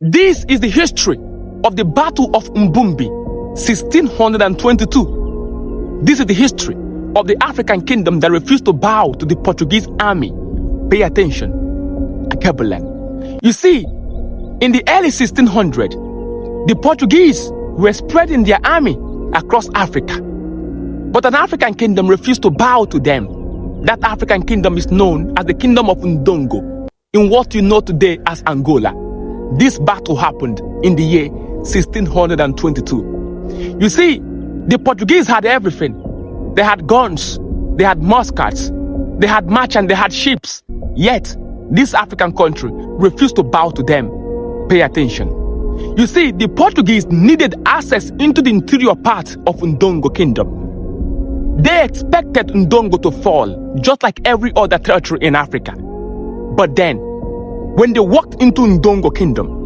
This is the history of the Battle of Mbumbi, 1622. This is the history of the African kingdom that refused to bow to the Portuguese army. Pay attention. Akebulan. You see, in the early 1600s, the Portuguese were spreading their army across Africa. But an African kingdom refused to bow to them. That African kingdom is known as the Kingdom of Ndongo, in what you know today as Angola. This battle happened in the year 1622. You see, the Portuguese had everything. They had guns, they had muskets, they had merchants, they had ships. Yet, this African country refused to bow to them. Pay attention. You see, the Portuguese needed access into the interior part of Ndongo kingdom. They expected Ndongo to fall, just like every other territory in Africa. But then, when they walked into Ndongo kingdom,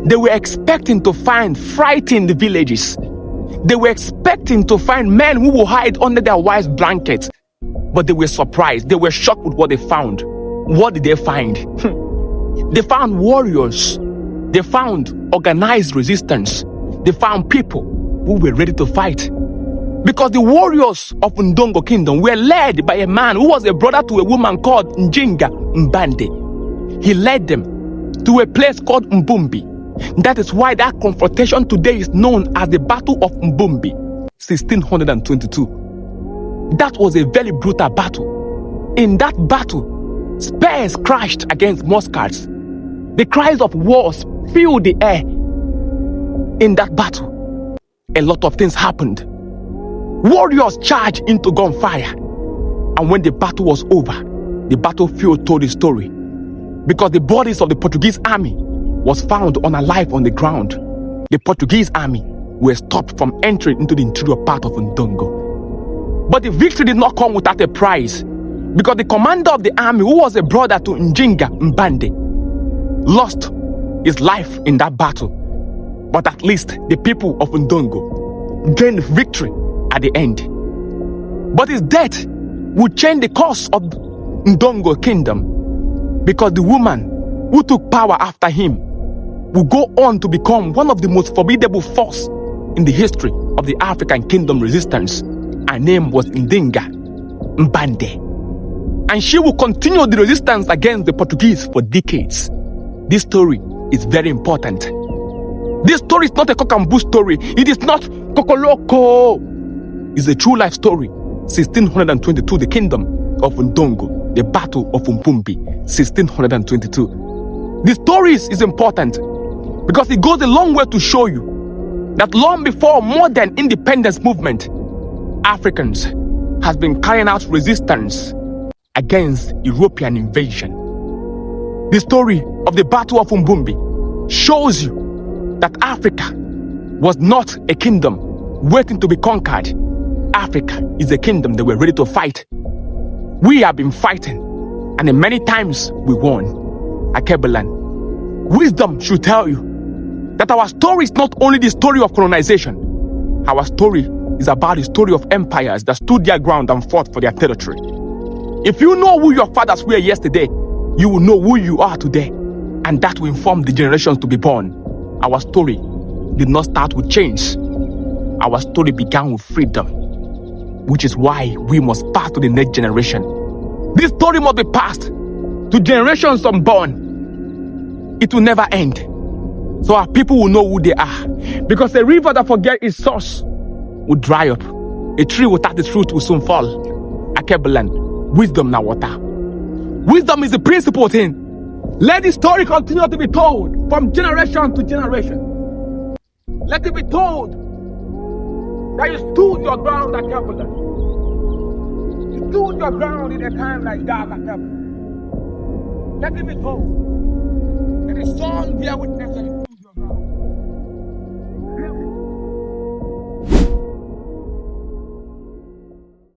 they were expecting to find frightened villages. They were expecting to find men who will hide under their wives' blankets. But they were surprised. They were shocked with what they found. What did they find? They found warriors. They found organized resistance. They found people who were ready to fight. Because the warriors of Ndongo kingdom were led by a man who was a brother to a woman called Njinga Mbande. He led them to a place called Mbumbi. That is why that confrontation today is known as the Battle of Mbumbi, 1622. That was a very brutal battle. In that battle, spears crashed against muskets. The cries of wars filled the air. In that battle, a lot of things happened. Warriors charged into gunfire. And when the battle was over, the battlefield told the story. Because the bodies of the Portuguese army was found unalive on the ground. The Portuguese army were stopped from entering into the interior part of Ndongo. But the victory did not come without a prize. Because the commander of the army, who was a brother to Njinga Mbande, lost his life in that battle. But at least the people of Ndongo gained victory at the end. But his death would change the course of Ndongo kingdom, because the woman who took power after him will go on to become one of the most formidable force in the history of the African kingdom resistance. Her name was Njinga Mbande. And she will continue the resistance against the Portuguese for decades. This story is very important. This story is not a cock and bull story. It is not Kokoloko. It's a true life story. 1622, the Kingdom of Ndongo, the Battle of Mbumbi, 1622. The story is important because it goes a long way to show you that long before modern independence movement, Africans has been carrying out resistance against European invasion. The story of the Battle of Mbumbi shows you that Africa was not a kingdom waiting to be conquered. Africa is a kingdom that we're ready to fight. We have been fighting, and many times we won. Akebulan. Wisdom should tell you that our story is not only the story of colonization. Our story is about the story of empires that stood their ground and fought for their territory. If you know who your fathers were yesterday, you will know who you are today, and that will inform the generations to be born. Our story did not start with chains. Our story began with freedom, which is why we must pass to the next generation. This story must be passed to generations unborn. It will never end. So our people will know who they are. Because a river that forgets its source will dry up. A tree without its fruit will soon fall. Akebulan. Wisdom na water. Wisdom is the principal thing. Let the story continue to be told from generation to generation. Let it be told that you stood your ground, Akebulan. You stood your ground in a time like that, Akebulan. Let it be told. That the song bear witness.